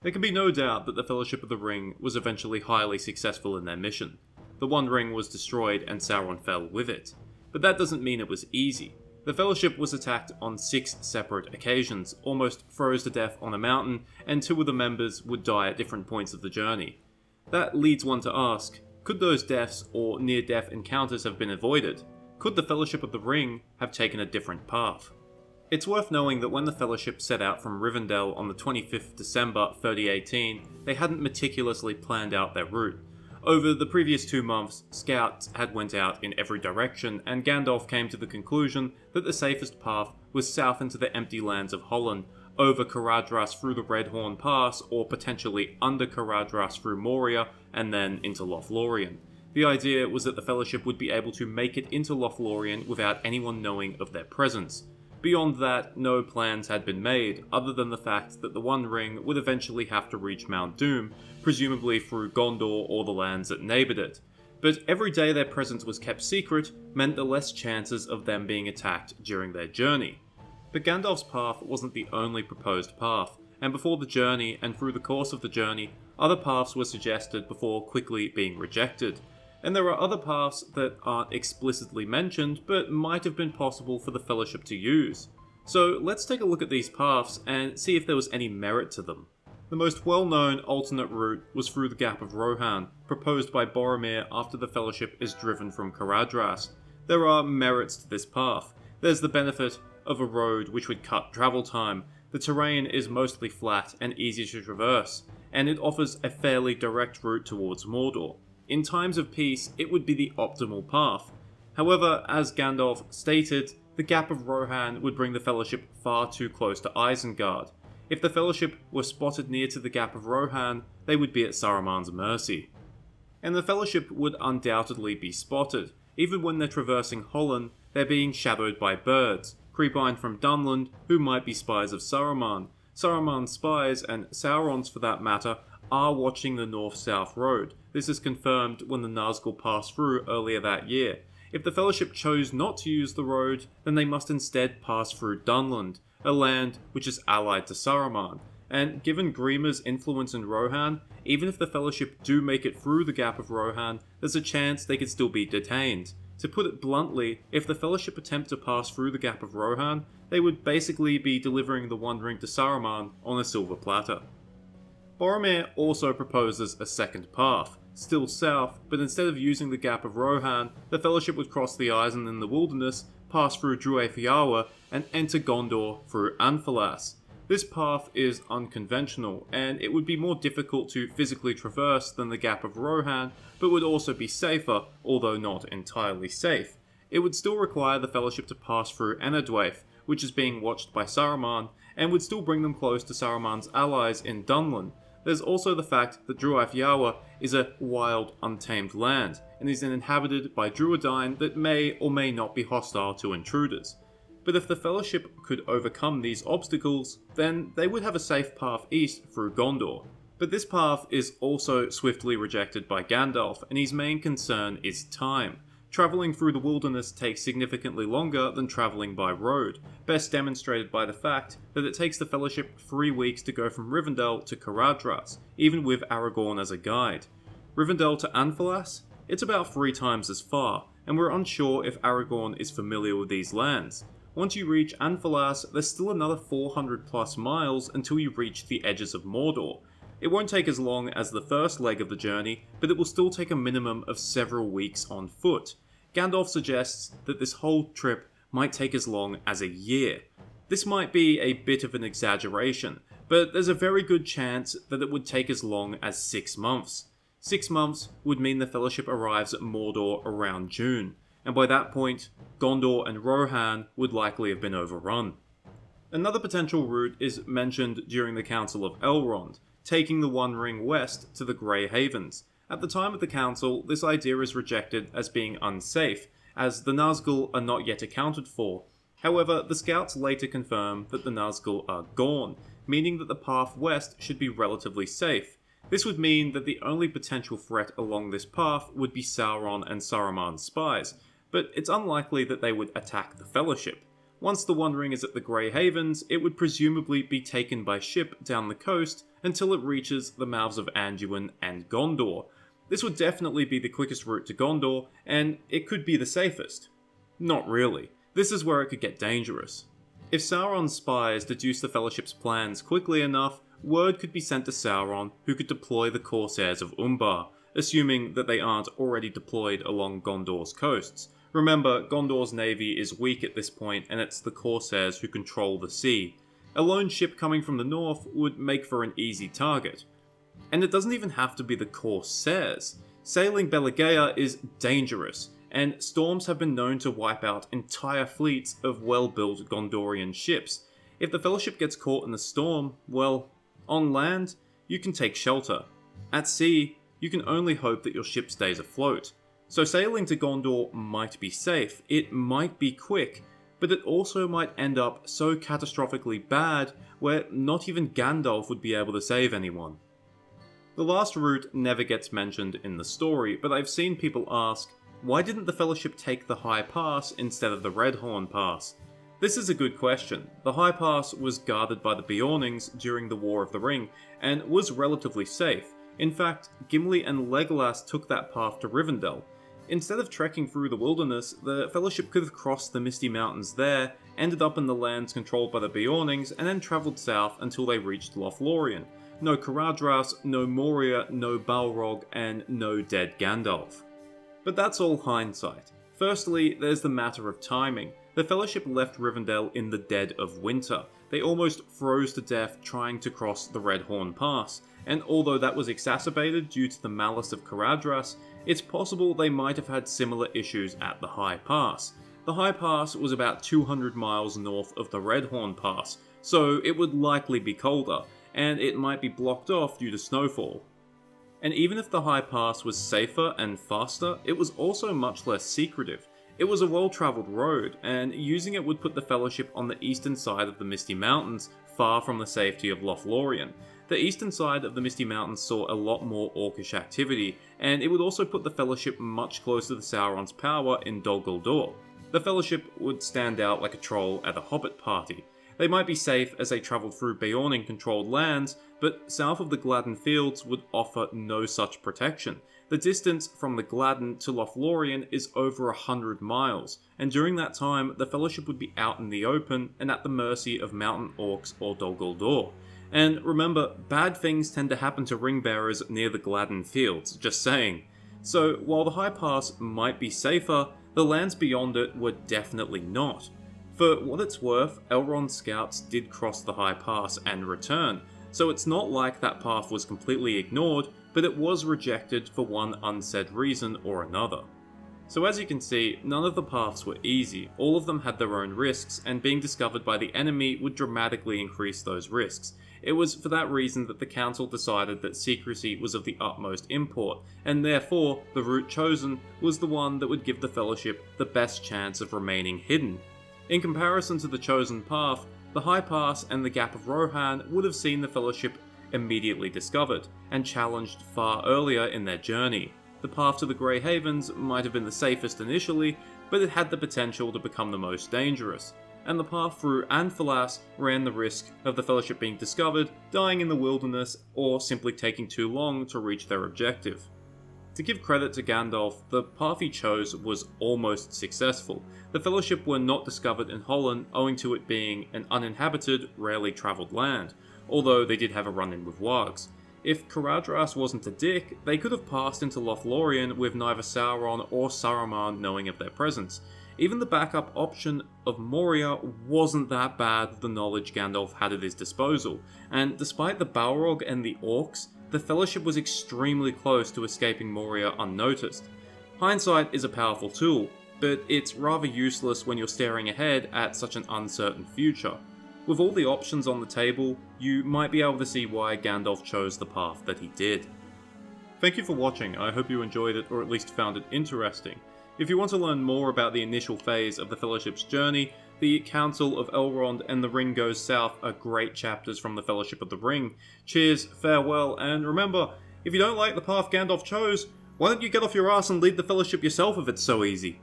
There can be no doubt that the Fellowship of the Ring was eventually highly successful in their mission. The One Ring was destroyed and Sauron fell with it. But that doesn't mean it was easy. The Fellowship was attacked on 6 separate occasions, almost froze to death on a mountain, and 2 of the members would die at different points of the journey. That leads one to ask, could those deaths or near-death encounters have been avoided? Could the Fellowship of the Ring have taken a different path? It's worth knowing that when the Fellowship set out from Rivendell on the 25th December 3018, they hadn't meticulously planned out their route. Over the previous 2 months, scouts had went out in every direction, and Gandalf came to the conclusion that the safest path was south into the empty lands of Holland, over Caradhras through the Redhorn Pass, or potentially under Caradhras through Moria, and then into Lothlorien. The idea was that the Fellowship would be able to make it into Lothlorien without anyone knowing of their presence. Beyond that, no plans had been made, other than the fact that the One Ring would eventually have to reach Mount Doom, presumably through Gondor or the lands that neighboured it. But every day their presence was kept secret meant the less chances of them being attacked during their journey. But Gandalf's path wasn't the only proposed path, and before the journey and through the course of the journey, other paths were suggested before quickly being rejected. And there are other paths that aren't explicitly mentioned, but might have been possible for the Fellowship to use. So let's take a look at these paths and see if there was any merit to them. The most well-known alternate route was through the Gap of Rohan, proposed by Boromir after the Fellowship is driven from Caradhras. There are merits to this path. There's the benefit of a road which would cut travel time. The terrain is mostly flat and easy to traverse, and it offers a fairly direct route towards Mordor. In times of peace, it would be the optimal path. However, as Gandalf stated, the Gap of Rohan would bring the Fellowship far too close to Isengard. If the Fellowship were spotted near to the Gap of Rohan, they would be at Saruman's mercy. And the Fellowship would undoubtedly be spotted. Even when they're traversing Holland, they're being shadowed by birds, creepine from Dunland, who might be spies of Saruman. Saruman's spies, and Sauron's for that matter, are watching the north-south road. This is confirmed when the Nazgul passed through earlier that year. If the Fellowship chose not to use the road, then they must instead pass through Dunland, a land which is allied to Saruman. And given Grima's influence in Rohan, even if the Fellowship do make it through the Gap of Rohan, there's a chance they could still be detained. To put it bluntly, if the Fellowship attempt to pass through the Gap of Rohan, they would basically be delivering the One Ring to Saruman on a silver platter. Boromir also proposes a second path, still south, but instead of using the Gap of Rohan, the Fellowship would cross the Isen in the wilderness, pass through Druath and enter Gondor through Anfalas. This path is unconventional, and it would be more difficult to physically traverse than the Gap of Rohan, but would also be safer, although not entirely safe. It would still require the Fellowship to pass through Enadwaith, which is being watched by Saruman, and would still bring them close to Saruman's allies in Dunland. There's also the fact that Druath is a wild, untamed land, and is inhabited by Druidine that may or may not be hostile to intruders. But if the Fellowship could overcome these obstacles, then they would have a safe path east through Gondor. But this path is also swiftly rejected by Gandalf, and his main concern is time. Travelling through the wilderness takes significantly longer than travelling by road, best demonstrated by the fact that it takes the Fellowship 3 weeks to go from Rivendell to Caradhras, even with Aragorn as a guide. Rivendell to Anfalas? It's about 3 times as far, and we're unsure if Aragorn is familiar with these lands. Once you reach Anfalas, there's still another 400 plus miles until you reach the edges of Mordor. It won't take as long as the first leg of the journey, but it will still take a minimum of several weeks on foot. Gandalf suggests that this whole trip might take as long as a year. This might be a bit of an exaggeration, but there's a very good chance that it would take as long as 6 months. 6 months would mean the Fellowship arrives at Mordor around June, and by that point, Gondor and Rohan would likely have been overrun. Another potential route is mentioned during the Council of Elrond, taking the One Ring west to the Grey Havens. At the time of the council, this idea is rejected as being unsafe, as the Nazgul are not yet accounted for. However, the scouts later confirm that the Nazgul are gone, meaning that the path west should be relatively safe. This would mean that the only potential threat along this path would be Sauron and Saruman's spies, but it's unlikely that they would attack the Fellowship. Once the One Ring is at the Grey Havens, it would presumably be taken by ship down the coast until it reaches the mouths of Anduin and Gondor. This would definitely be the quickest route to Gondor, and it could be the safest. Not really. This is where it could get dangerous. If Sauron's spies deduce the Fellowship's plans quickly enough, word could be sent to Sauron, who could deploy the Corsairs of Umbar, assuming that they aren't already deployed along Gondor's coasts. Remember, Gondor's navy is weak at this point, and it's the Corsairs who control the sea. A lone ship coming from the north would make for an easy target. And it doesn't even have to be the Corsairs. Sailing Belegea is dangerous, and storms have been known to wipe out entire fleets of well-built Gondorian ships. If the Fellowship gets caught in a storm, well, on land, you can take shelter. At sea, you can only hope that your ship stays afloat. So sailing to Gondor might be safe, it might be quick, but it also might end up so catastrophically bad where not even Gandalf would be able to save anyone. The last route never gets mentioned in the story, but I've seen people ask, why didn't the Fellowship take the High Pass instead of the Redhorn Pass? This is a good question. The High Pass was guarded by the Beornings during the War of the Ring, and was relatively safe. In fact, Gimli and Legolas took that path to Rivendell. Instead of trekking through the wilderness, the Fellowship could have crossed the Misty Mountains there, ended up in the lands controlled by the Beornings, and then travelled south until they reached Lothlorien. No Caradhras, no Moria, no Balrog, and no dead Gandalf. But that's all hindsight. Firstly, there's the matter of timing. The Fellowship left Rivendell in the dead of winter. They almost froze to death trying to cross the Redhorn Pass, and although that was exacerbated due to the malice of Caradhras, it's possible they might have had similar issues at the High Pass. The High Pass was about 200 miles north of the Redhorn Pass, so it would likely be colder, and it might be blocked off due to snowfall. And even if the High Pass was safer and faster, it was also much less secretive. It was a well-travelled road, and using it would put the Fellowship on the eastern side of the Misty Mountains, far from the safety of Lothlorien. The eastern side of the Misty Mountains saw a lot more Orcish activity, and it would also put the Fellowship much closer to Sauron's power in Dol Guldur. The Fellowship would stand out like a troll at a Hobbit party. They might be safe as they travelled through Beorning-controlled lands, but south of the Gladden Fields would offer no such protection. The distance from the Gladden to Lothlorien is over 100 miles, and during that time, the Fellowship would be out in the open and at the mercy of mountain orcs or Dol Guldur. And remember, bad things tend to happen to ring-bearers near the Gladden Fields, just saying. So, while the High Pass might be safer, the lands beyond it were definitely not. For what it's worth, Elrond's scouts did cross the High Pass and return, so it's not like that path was completely ignored, but it was rejected for one unsaid reason or another. So as you can see, none of the paths were easy, all of them had their own risks, and being discovered by the enemy would dramatically increase those risks. It was for that reason that the Council decided that secrecy was of the utmost import, and therefore the route chosen was the one that would give the Fellowship the best chance of remaining hidden. In comparison to the chosen path, the High Pass and the Gap of Rohan would have seen the Fellowship immediately discovered, and challenged far earlier in their journey. The path to the Grey Havens might have been the safest initially, but it had the potential to become the most dangerous, and the path through Anfalas ran the risk of the Fellowship being discovered, dying in the wilderness, or simply taking too long to reach their objective. To give credit to Gandalf, the path he chose was almost successful. The Fellowship were not discovered in Holland owing to it being an uninhabited, rarely travelled land, although they did have a run-in with wargs. If Caradhras wasn't a dick, they could have passed into Lothlorien with neither Sauron or Saruman knowing of their presence. Even the backup option of Moria wasn't that bad with the knowledge Gandalf had at his disposal, and despite the Balrog and the Orcs, the Fellowship was extremely close to escaping Moria unnoticed. Hindsight is a powerful tool, but it's rather useless when you're staring ahead at such an uncertain future. With all the options on the table, you might be able to see why Gandalf chose the path that he did. Thank you for watching, I hope you enjoyed it or at least found it interesting. If you want to learn more about the initial phase of the Fellowship's journey, the Council of Elrond and the Ring Goes South are great chapters from the Fellowship of the Ring. Cheers, farewell, and remember, if you don't like the path Gandalf chose, why don't you get off your ass and lead the Fellowship yourself if it's so easy?